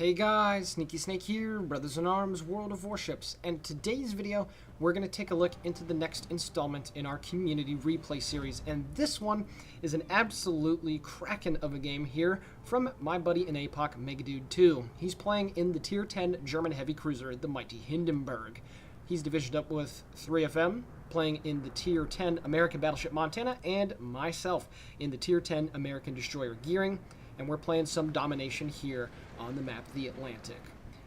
Hey guys, Sneaky Snake here, Brothers in Arms, World of Warships, and today's video we're going to take a look into the next installment in our community replay series, and this one is an absolutely kraken of a game here from my buddy in APOC, Megadude2. He's playing in the Tier 10 German heavy cruiser, the mighty Hindenburg. He's divisioned up with 3FM, playing in the Tier 10 American battleship Montana, and myself in the Tier 10 American destroyer Gearing, and we're playing some domination here on the map, the Atlantic.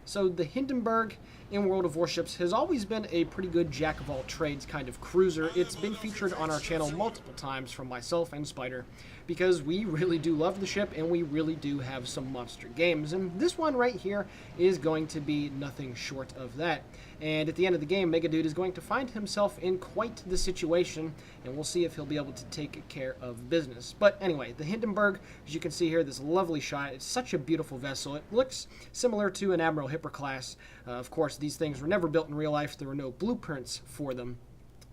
So the Hindenburg in World of Warships has always been a pretty good jack-of-all-trades kind of cruiser. It's been featured on our channel multiple times from myself and Spider because we really do love the ship and we really do have some monster games. And this one right here is going to be nothing short of that. And at the end of the game, Megadude is going to find himself in quite the situation, and we'll see if he'll be able to take care of business. But anyway, the Hindenburg, as you can see here, this lovely shot. It's such a beautiful vessel. It looks similar to an Admiral Hipper class. Of course, these things were never built in real life. There were no blueprints for them.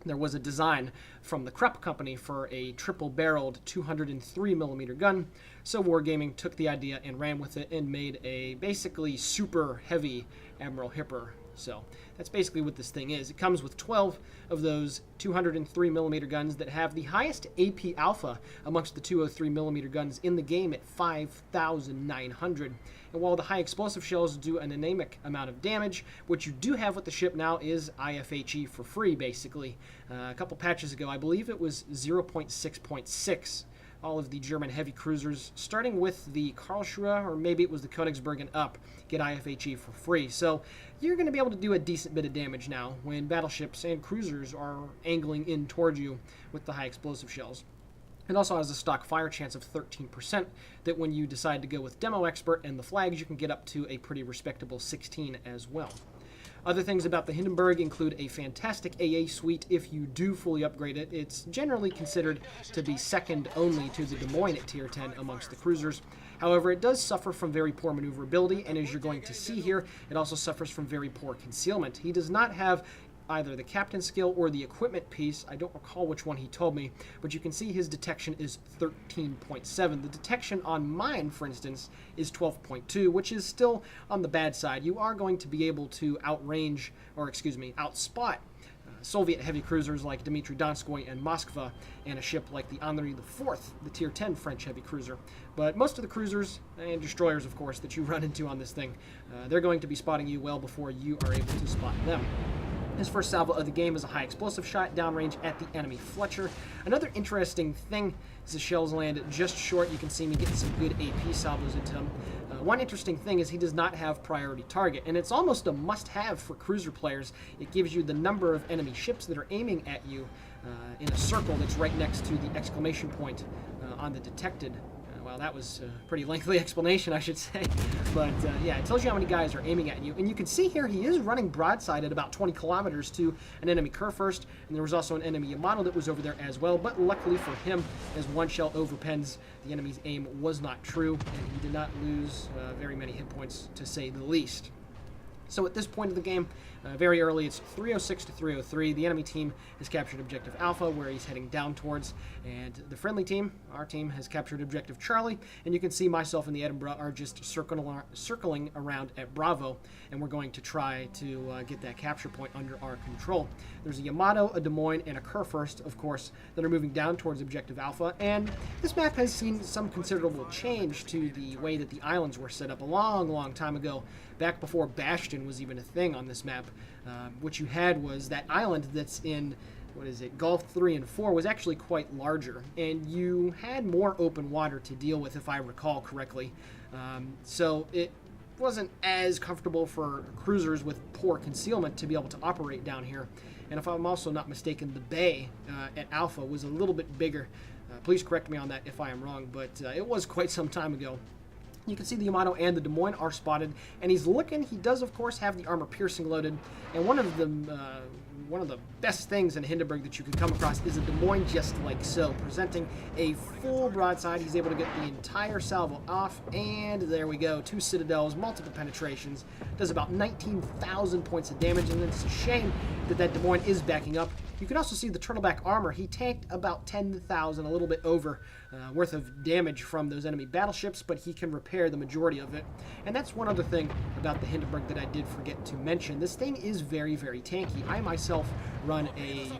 There was a design from the Krupp company for a triple-barreled 203mm gun, so Wargaming took the idea and ran with it and made a basically super heavy Admiral Hipper. So that's basically what this thing is. It comes with 12 of those 203mm guns that have the highest AP alpha amongst the 203mm guns in the game at 5,900. And while the high explosive shells do an anemic amount of damage, what you do have with the ship now is IFHE for free, basically. A couple patches ago, I believe it was 0.6.6. All of the German heavy cruisers, starting with the Karlsruhe, or maybe it was the Königsberg and up, get IFHE for free. So you're going to be able to do a decent bit of damage now when battleships and cruisers are angling in towards you with the high explosive shells. It also has a stock fire chance of 13% that when you decide to go with Demo Expert and the flags, you can get up to a pretty respectable 16 as well. Other things about the Hindenburg include a fantastic AA suite if you do fully upgrade it. It's generally considered to be second only to the Des Moines at Tier 10 amongst the cruisers. However, it does suffer from very poor maneuverability, and as you're going to see here, it also suffers from very poor concealment. He does not have either the captain skill or the equipment piece. I don't recall which one he told me, but you can see his detection is 13.7. The detection on mine, for instance, is 12.2, which is still on the bad side. You are going to be able to outspot Soviet heavy cruisers like Dmitry Donskoy and Moskva, and a ship like the Henri IV, the Tier 10 French heavy cruiser. But most of the cruisers, and destroyers of course, that you run into on this thing, they're going to be spotting you well before you are able to spot them. His first salvo of the game is a high explosive shot downrange at the enemy Fletcher. Another interesting thing is the shells land just short. You can see me getting some good AP salvos into him. One interesting thing is he does not have priority target, and it's almost a must-have for cruiser players. It gives you the number of enemy ships that are aiming at you in a circle that's right next to the exclamation point on the detected. Well, that was a pretty lengthy explanation, I should say. But yeah, it tells you how many guys are aiming at you. And you can see here he is running broadside at about 20 kilometers to an enemy Kurfürst. And there was also an enemy Yamato that was over there as well. But luckily for him, as one shell overpens, the enemy's aim was not true. And he did not lose very many hit points, to say the least. So at this point of the game, very early, it's 306 to 303. The enemy team has captured Objective Alpha, where he's heading down towards, and the friendly team, our team, has captured Objective Charlie, and you can see myself and the Edinburgh are just circling around at Bravo, and we're going to try to get that capture point under our control. There's a Yamato, a Des Moines, and a Kurfürst, of course, that are moving down towards Objective Alpha, and this map has seen some considerable change to the way that the islands were set up a long, long time ago, back before Bastion was even a thing on this map. What you had was that island that's in, Gulf 3 and 4 was actually quite larger, and you had more open water to deal with, if I recall correctly. So it wasn't as comfortable for cruisers with poor concealment to be able to operate down here. And if I'm also not mistaken, the bay at Alpha was a little bit bigger. Please correct me on that if I am wrong, but it was quite some time ago. You can see the Yamato and the Des Moines are spotted, and he's looking. He does, of course, have the armor piercing loaded, and one of the best things in Hindenburg that you can come across is a Des Moines just like so, presenting a full broadside. He's able to get the entire salvo off, and there we go. 2 citadels, multiple penetrations, does about 19,000 points of damage, and it's a shame that Des Moines is backing up. You can also see the turtleback armor. He tanked about 10,000, a little bit over, worth of damage from those enemy battleships, but he can repair the majority of it. And that's one other thing about the Hindenburg that I did forget to mention. This thing is very, very tanky. I myself run a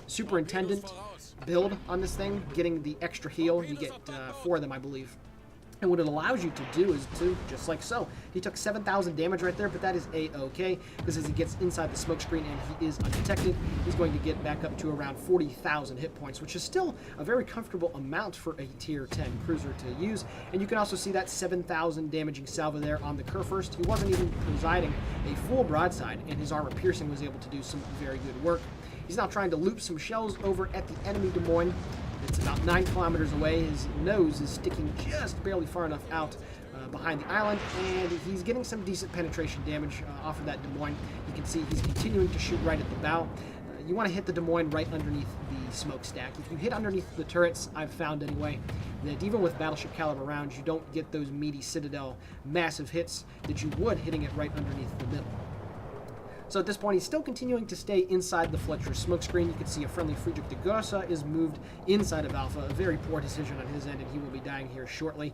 superintendent build on this thing, getting the extra heal. You get 4 of them, I believe. And what it allows you to do is to, just like so, he took 7,000 damage right there, but that is a-okay, because as he gets inside the smoke screen and he is undetected, he's going to get back up to around 40,000 hit points, which is still a very comfortable amount for a tier 10 cruiser to use. And you can also see that 7,000 damaging salvo there on the Kurfürst. He wasn't even presiding a full broadside, and his armor piercing was able to do some very good work. He's now trying to loop some shells over at the enemy Des Moines. It's about 9 kilometers away. His nose is sticking just barely far enough out behind the island, and he's getting some decent penetration damage off of that Des Moines. You can see he's continuing to shoot right at the bow. You want to hit the Des Moines right underneath the smokestack. If you hit underneath the turrets, I've found anyway, that even with battleship caliber rounds, you don't get those meaty Citadel massive hits that you would hitting it right underneath the middle. So at this point, he's still continuing to stay inside the Fletcher smokescreen. You can see a friendly Friedrich de Gosse is moved inside of Alpha. A very poor decision on his end, and he will be dying here shortly.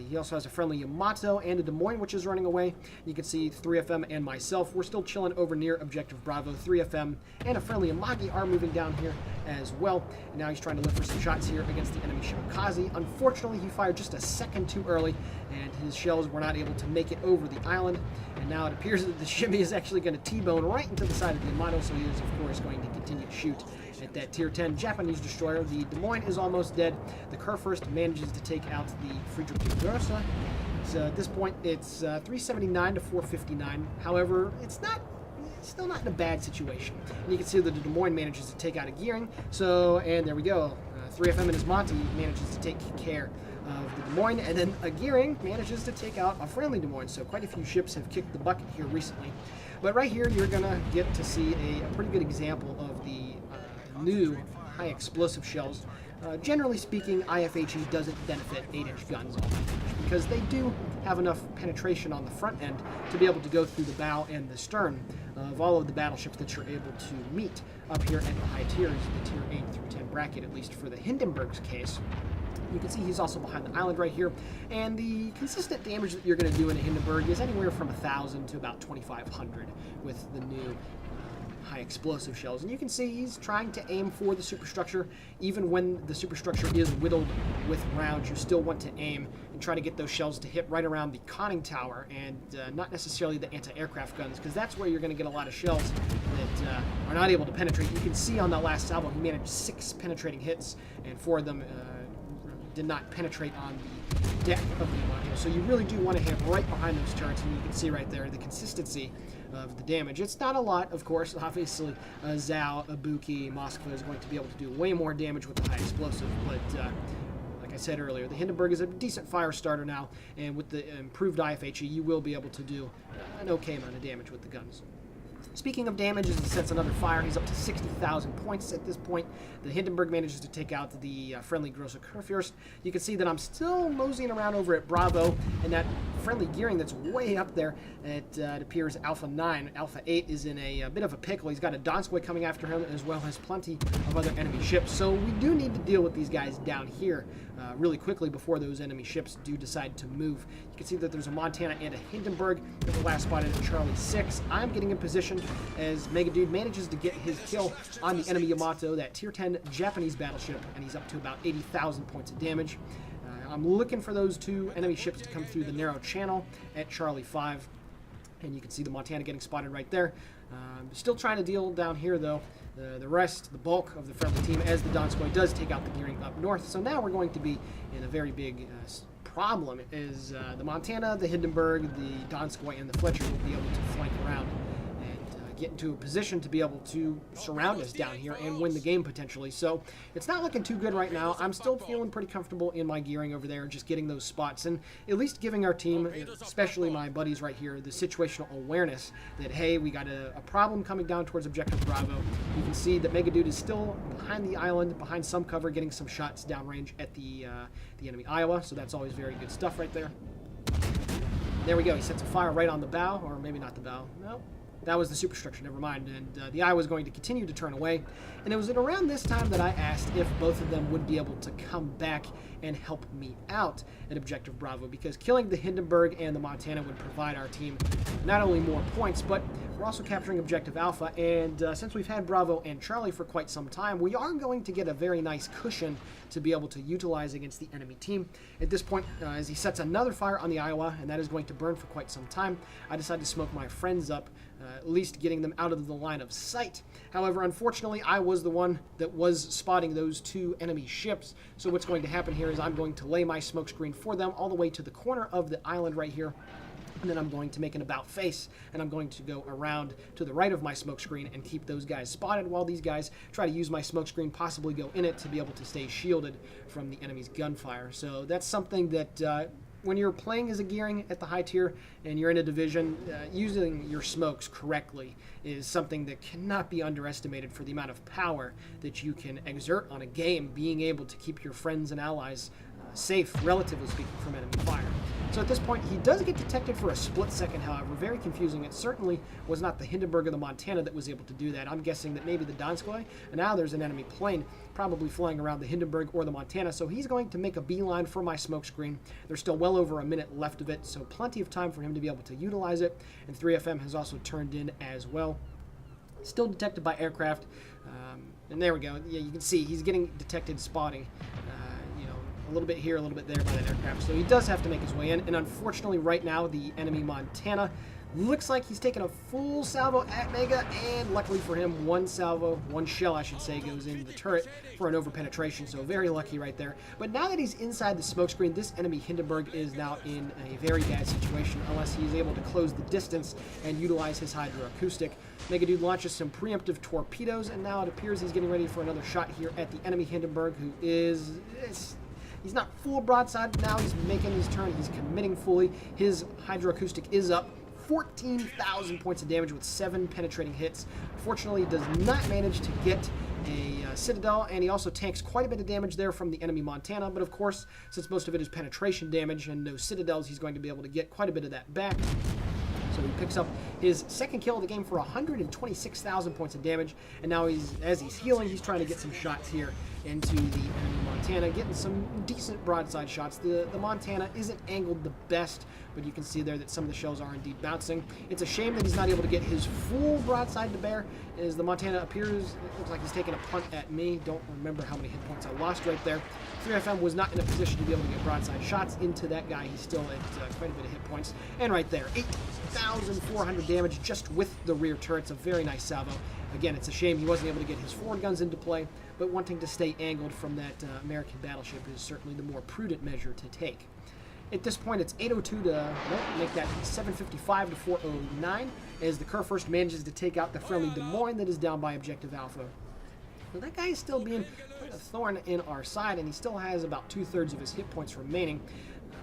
He also has a friendly Yamato and a Des Moines, which is running away. You can see 3FM and myself. We're still chilling over near Objective Bravo. 3FM and a friendly Amagi are moving down here as well. And now he's trying to look for some shots here against the enemy Shimakaze. Unfortunately, he fired just a second too early, and his shells were not able to make it over the island. And now it appears that the Shimmy is actually going to T-bone right into the side of the Yamato, so he is, of course, going to continue to shoot at that Tier 10 Japanese destroyer. The Des Moines is almost dead. The Kurfürst manages to take out the Friedrich de Gosse. So at this point, it's 379 to 459. However, it's still not in a bad situation. And you can see that the Des Moines manages to take out a gearing. So, and there we go. 3FM and his Monty manages to take care of the Des Moines, and then a gearing manages to take out a friendly Des Moines. So quite a few ships have kicked the bucket here recently. But right here, you're going to get to see a pretty good example of the new high explosive shells. Generally speaking, IFHE doesn't benefit 8-inch guns all that much, because they do have enough penetration on the front end to be able to go through the bow and the stern of all of the battleships that you're able to meet up here at the high tiers, the tier 8 through 10 bracket, at least for the Hindenburg's case. You can see he's also behind the island right here, and the consistent damage that you're going to do in a Hindenburg is anywhere from 1,000 to about 2,500 with the new high explosive shells. And you can see he's trying to aim for the superstructure. Even when the superstructure is whittled with rounds, you still want to aim and try to get those shells to hit right around the conning tower, and not necessarily the anti-aircraft guns, because that's where you're going to get a lot of shells that are not able to penetrate. You can see on that last salvo he managed 6 penetrating hits, and 4 of them did not penetrate on the deck of the Yamato. So you really do want to hit right behind those turrets, and you can see right there the consistency of the damage. It's not a lot, of course. Obviously, Zhao, Ibuki, Moskva is going to be able to do way more damage with the high explosive, but like I said earlier, the Hindenburg is a decent fire starter now, and with the improved IFHE, you will be able to do an okay amount of damage with the guns. Speaking of damage, as he sets another fire, he's up to 60,000 points at this point. The Hindenburg manages to take out the friendly Grosse Kurfürst. You can see that I'm still moseying around over at Bravo, and that friendly gearing that's way up there, it appears Alpha 9. Alpha 8 is in a bit of a pickle. He's got a Donskoy coming after him, as well as plenty of other enemy ships. So we do need to deal with these guys down here really quickly before those enemy ships do decide to move. You can see that there's a Montana and a Hindenburg that were last spotted at Charlie 6. I'm getting in position as Megadude manages to get his kill on the enemy Yamato, that tier 10 Japanese battleship, and he's up to about 80,000 points of damage. I'm looking for those 2 enemy ships to come through the narrow channel at Charlie 5, and you can see the Montana getting spotted right there. Still trying to deal down here, though. The rest, the bulk of the friendly team, as the Donskoy does take out the gearing up north. So now we're going to be in a very big problem, is the Montana, the Hindenburg, the Donskoy, and the Fletcher will be able to flank around and get into a position to be able to surround us down here and win the game potentially. So it's not looking too good right now. I'm still feeling pretty comfortable in my gearing over there, just getting those spots and at least giving our team, especially my buddies right here, the situational awareness that, hey, we got a problem coming down towards Objective Bravo. You can see that Megadude is still behind the island, behind some cover, getting some shots downrange at the enemy Iowa, so that's always very good stuff right there. There we go. He sets a fire right on the bow, or maybe not the bow. No. that was the superstructure, never mind. And the eye was going to continue to turn away. And it was at around this time that I asked if both of them would be able to come back and help me out at Objective Bravo, because killing the Hindenburg and the Montana would provide our team not only more points, but we're also capturing Objective Alpha. And since we've had Bravo and Charlie for quite some time, we are going to get a very nice cushion to be able to utilize against the enemy team. At this point, as he sets another fire on the Iowa, and that is going to burn for quite some time, I decided to smoke my friends up, at least getting them out of the line of sight. However, unfortunately, I was the one that was spotting those two enemy ships. So what's going to happen here is I'm going to lay my smoke screen for them all the way to the corner of the island right here. And then I'm going to make an about face, and I'm going to go around to the right of my smoke screen and keep those guys spotted while these guys try to use my smoke screen, possibly go in it to be able to stay shielded from the enemy's gunfire. So that's something that when you're playing as a gearing at the high tier and you're in a division, using your smokes correctly is something that cannot be underestimated for the amount of power that you can exert on a game, being able to keep your friends and allies safe, relatively speaking, from enemy fire. So at this point, he does get detected for a split second, however. Very confusing. It certainly was not the Hindenburg or the Montana that was able to do that. I'm guessing that maybe the Donskoy, and now there's an enemy plane probably flying around the Hindenburg or the Montana, so he's going to make a beeline for my smoke screen. There's still well over a minute left of it, so plenty of time for him to be able to utilize it, and 3FM has also turned in as well. Still detected by aircraft, and there we go. Yeah, you can see he's getting detected spotting. A little bit here, a little bit there by that aircraft. So he does have to make his way in. And unfortunately, right now, the enemy Montana looks like he's taking a full salvo at Mega. And luckily for him, one salvo, one shell, I should say, goes into the turret for an over-penetration. So very lucky right there. But now that he's inside the smokescreen, this enemy Hindenburg is now in a very bad situation unless he's able to close the distance and utilize his hydroacoustic. Megadude launches some preemptive torpedoes, and now it appears he's getting ready for another shot here at the enemy Hindenburg, who is... He's not full broadside, but now he's making his turn. He's committing fully. His hydroacoustic is up. 14,000 points of damage with 7 penetrating hits. Fortunately, he does not manage to get a Citadel, and he also tanks quite a bit of damage there from the enemy Montana. But of course, since most of it is penetration damage and no Citadels, he's going to be able to get quite a bit of that back. So he picks up his second kill of the game for 126,000 points of damage. And now as he's healing, he's trying to get some shots here into the enemy Montana, getting some decent broadside shots. The Montana isn't angled the best, but you can see there that some of the shells are indeed bouncing. It's a shame that he's not able to get his full broadside to bear, as the Montana appears, it looks like he's taking a punt at me. Don't remember how many hit points I lost right there. 3FM was not in a position to be able to get broadside shots into that guy. He's still at quite a bit of hit points. And right there, 8,400 damage just with the rear turrets. A very nice salvo. Again, it's a shame he wasn't able to get his forward guns into play, but wanting to stay angled from that American battleship is certainly the more prudent measure to take. At this point, it's 802 to make that 755 to 409, as the Kurfürst manages to take out the friendly Des Moines that is down by Objective Alpha. So that guy is still being a thorn in our side, and he still has about 2/3 of his hit points remaining.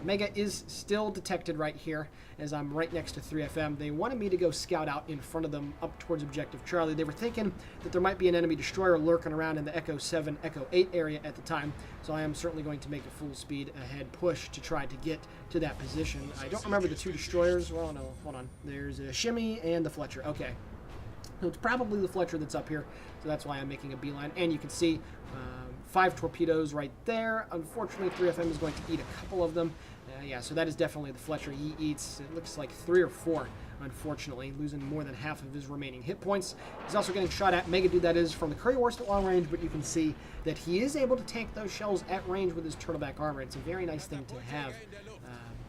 Mega is still detected right here, as I'm right next to 3FM. They wanted me to go scout out in front of them up towards Objective Charlie. They were thinking that there might be an enemy destroyer lurking around in the Echo 7, Echo 8 area at the time, so I am certainly going to make a full speed ahead push to try to get to that position. I don't remember the 2 destroyers. Well, no, hold on. There's a Shimmy and the Fletcher. Okay. So it's probably the Fletcher that's up here, so that's why I'm making a beeline. And you can see 5 torpedoes right there. Unfortunately, 3FM is going to eat a couple of them. Yeah, so that is definitely the Fletcher. He eats, it looks like 3 or 4, unfortunately, losing more than half of his remaining hit points. He's also getting shot at, Megadude that is, from the Curry Horse at long range, but you can see that he is able to tank those shells at range with his turtleback armor. It's a very nice thing to have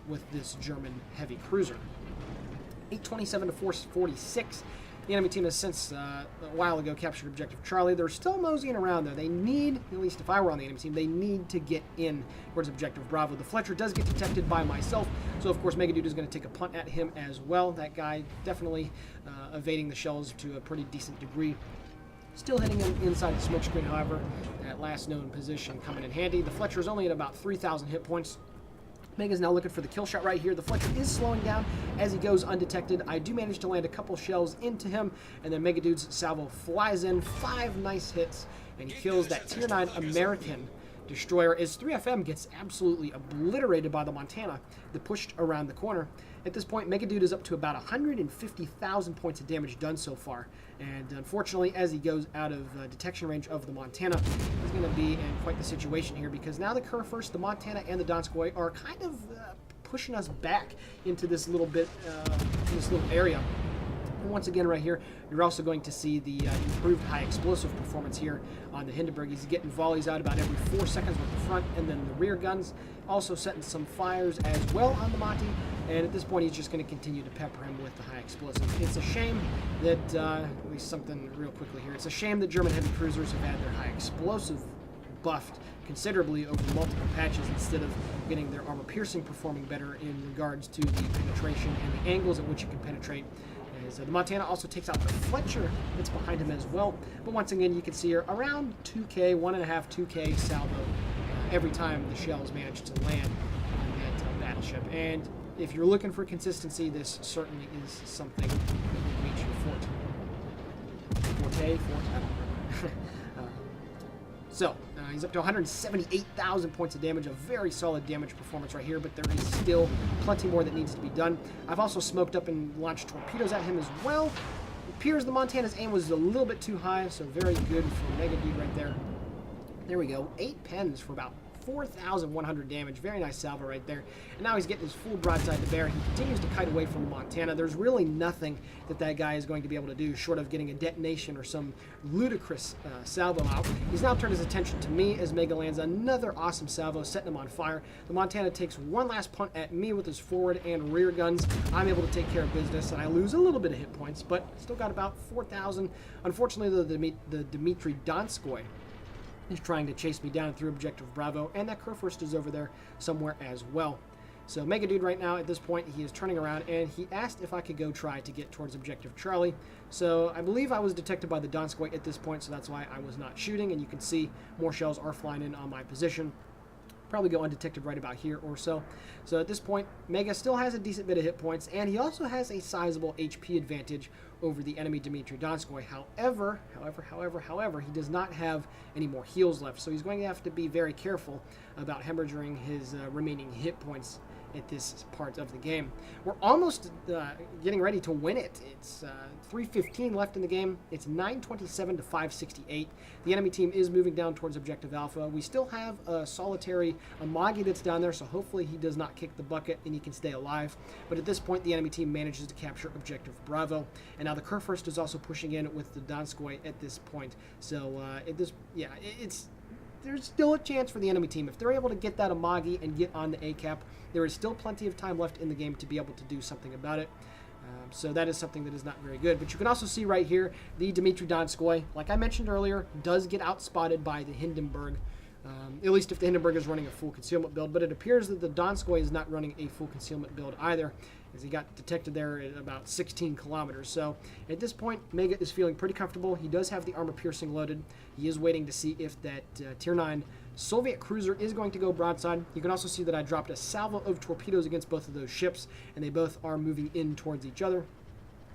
with this German heavy cruiser. 827 to 446. The enemy team has since a while ago captured Objective Charlie. They're still moseying around though. They need, at least if I were on the enemy team, they need to get in towards Objective Bravo. The Fletcher does get detected by myself, so of course Megadude is going to take a punt at him as well. That guy definitely evading the shells to a pretty decent degree. Still hitting him inside the smoke screen, however, that last known position coming in handy. The Fletcher is only at about 3,000 hit points. Mega's now looking for the kill shot right here. The Fletcher is slowing down as he goes undetected. I do manage to land a couple shells into him, and then Megadude's salvo flies in. 5 nice hits, and he kills that Tier 9 American destroyer as 3FM gets absolutely obliterated by the Montana that pushed around the corner. At this point, Megadude is up to about 150,000 points of damage done so far. And unfortunately, as he goes out of detection range of the Montana, he's going to be in quite the situation here, because now the Kurfürst, the Montana, and the Donskoy are kind of pushing us back into this little bit, this little area. And once again, right here, you're also going to see the improved high explosive performance here on the Hindenburg. He's getting volleys out about every 4 seconds with the front and then the rear guns. Also setting some fires as well on the Monty. And at this point, he's just going to continue to pepper him with the high explosives. It's a shame that, at least something real quickly here, it's a shame that German heavy cruisers have had their high explosive buffed considerably over multiple patches instead of getting their armor piercing performing better in regards to the penetration and the angles at which it can penetrate. As the Montana also takes out the Fletcher that's behind him as well. But once again, you can see here around 2K, 1.5, 2K salvo every time the shells manage to land on that battleship. And if you're looking for consistency, this certainly is something that will reach your forte. I don't remember. So, he's up to 178,000 points of damage, a very solid damage performance right here, but there is still plenty more that needs to be done. I've also smoked up and launched torpedoes at him as well. It appears the Montana's aim was a little bit too high, so very good for Megadude right there. There we go, 8 pens for about 4,100 damage. Very nice salvo right there. And now he's getting his full broadside to bear. He continues to kite away from the Montana. There's really nothing that guy is going to be able to do short of getting a detonation or some ludicrous salvo out. He's now turned his attention to me as Mega lands another awesome salvo, setting him on fire. The Montana takes one last punt at me with his forward and rear guns. I'm able to take care of business, and I lose a little bit of hit points, but still got about 4,000. Unfortunately, the Dmitry Donskoy is trying to chase me down through Objective Bravo, and that Kurfürst is over there somewhere as well. So Megadude right now, at this point, he is turning around, and he asked if I could go try to get towards Objective Charlie. So I believe I was detected by the Donskoy at this point, so that's why I was not shooting, and you can see more shells are flying in on my position. Probably go undetected right about here or so. So at this point, Mega still has a decent bit of hit points, and he also has a sizable HP advantage over the enemy Dmitry Donskoy. However, he does not have any more heals left, so he's going to have to be very careful about hemorrhaging his remaining hit points at this part of the game. We're almost getting ready to win it. It's 3:15 left in the game. It's 9:27 to 5:68. The enemy team is moving down towards Objective Alpha. We still have a solitary Amagi that's down there, so hopefully he does not kick the bucket and he can stay alive. But at this point, the enemy team manages to capture Objective Bravo. And now the Kurfürst is also pushing in with the Donskoy at this point. So there's still a chance for the enemy team. If they're able to get that Amagi and get on the ACAP, there is still plenty of time left in the game to be able to do something about it. So that is something that is not very good. But you can also see right here, the Dmitry Donskoy, like I mentioned earlier, does get outspotted by the Hindenburg. At least if the Hindenburg is running a full concealment build. But it appears that the Donskoy is not running a full concealment build either, as he got detected there at about 16 kilometers. So at this point, Mega is feeling pretty comfortable. He does have the armor piercing loaded. He is waiting to see if that Tier 9 Soviet cruiser is going to go broadside. You can also see that I dropped a salvo of torpedoes against both of those ships, and they both are moving in towards each other.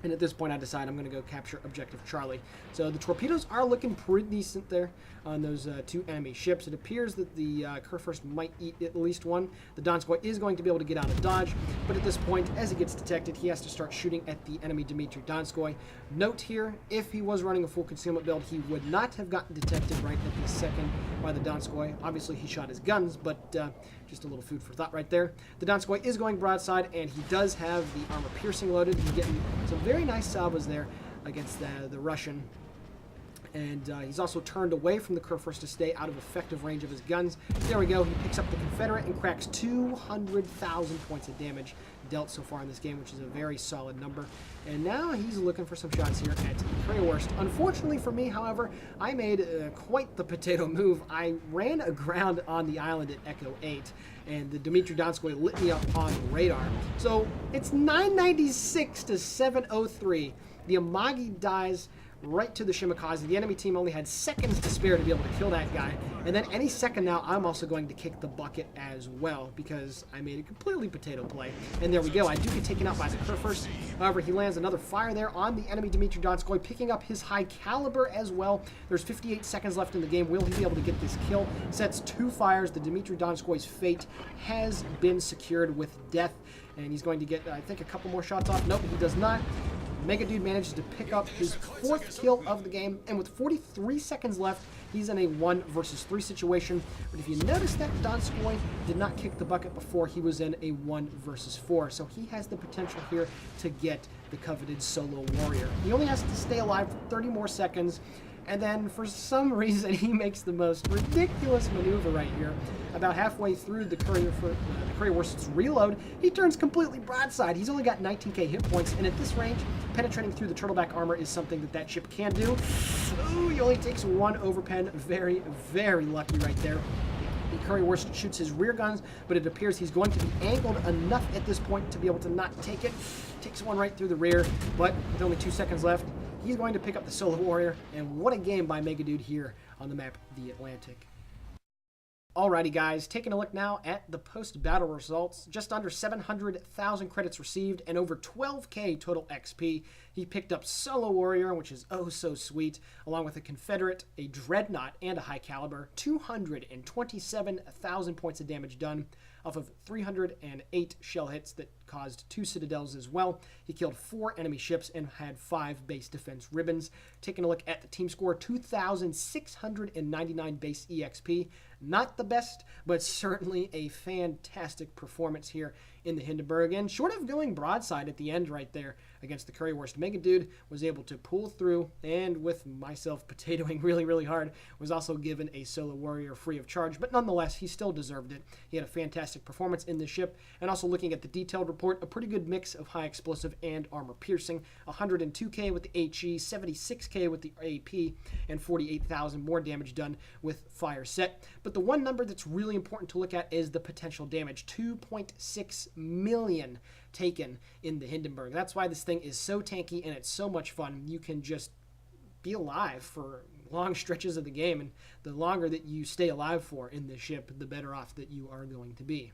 And at this point, I decide I'm going to go capture Objective Charlie. So the torpedoes are looking pretty decent there on those two enemy ships. It appears that the Kurfürst might eat at least one. The Donskoy is going to be able to get out of dodge, but at this point, as he gets detected, he has to start shooting at the enemy Dmitry Donskoy. Note here, if he was running a full concealment build, he would not have gotten detected right at the second by the Donskoy. Obviously, he shot his guns, but just a little food for thought right there. The Donskoy is going broadside, and he does have the armor piercing loaded. He's getting some very nice salvos there against the Russian. And he's also turned away from the Kurfürst to stay out of effective range of his guns. There we go. He picks up the Confederate and cracks 200,000 points of damage dealt so far in this game, which is a very solid number. And now he's looking for some shots here at the BIAworld. Unfortunately for me, however, I made quite the potato move. I ran aground on the island at Echo 8, and the Dmitry Donskoy lit me up on radar. So it's 996 to 703. The Amagi dies right to the Shimakaze. The enemy team only had seconds to spare to be able to kill that guy. And then any second now, I'm also going to kick the bucket as well because I made a completely potato play. And there we go. I do get taken out by the Kerr first. However, he lands another fire there on the enemy Dmitry Donskoy, picking up his high caliber as well. There's 58 seconds left in the game. Will he be able to get this kill? Sets 2 fires. The Dmitry Donskoy's fate has been secured with death. And he's going to get, I think, a couple more shots off. Nope, he does not. Megadude manages to pick up his 4th kill of the game, and with 43 seconds left, he's in a 1 versus 3 situation. But if you notice that Donskoy did not kick the bucket before, he was in a 1 versus 4, so he has the potential here to get the coveted solo warrior. He only has to stay alive for 30 more seconds, and then for some reason he makes the most ridiculous maneuver right here. About halfway through the Courier Warship's reload, he turns completely broadside. He's only got 19k hit points, and at this range, penetrating through the turtleback armor is something that ship can do. Ooh, he only takes 1 overpen. Very, very lucky right there. The Courier Warship shoots his rear guns, but it appears he's going to be angled enough at this point to be able to not take it. Takes 1 right through the rear, but with only 2 seconds left, he's going to pick up the solo warrior. And what a game by Megadude here on the map, the Atlantic. Alrighty guys, taking a look now at the post-battle results. Just under 700,000 credits received and over 12k total XP. He picked up Solo Warrior, which is oh so sweet, along with a Confederate, a Dreadnought, and a High Caliber. 227,000 points of damage done off of 308 shell hits that caused 2 citadels as well. He killed 4 enemy ships and had 5 base defense ribbons. Taking a look at the team score, 2,699 base EXP. Not the best, but certainly a fantastic performance here in the Hindenburg. And short of going broadside at the end right there against the Courier Warship, Megadude was able to pull through, and with myself potatoing really, really hard, was also given a solo warrior free of charge. But nonetheless, he still deserved it. He had a fantastic performance in this ship. And also looking at the detailed report, a pretty good mix of high explosive and armor piercing. 102k with the HE, 76k with the AP, and 48,000 more damage done with fire set. But the one number that's really important to look at is the potential damage. 2.6 million taken in the Hindenburg. That's why this thing is so tanky and it's so much fun. You can just be alive for long stretches of the game, and the longer that you stay alive for in this ship, the better off that you are going to be.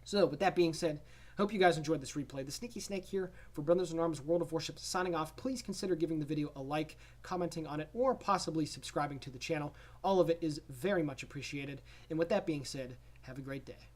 So with that being said, hope you guys enjoyed this replay. The Sneaky Snake here for Brothers in Arms World of Warships signing off. Please consider giving the video a like, commenting on it, or possibly subscribing to the channel. All of it is very much appreciated. And with that being said, have a great day.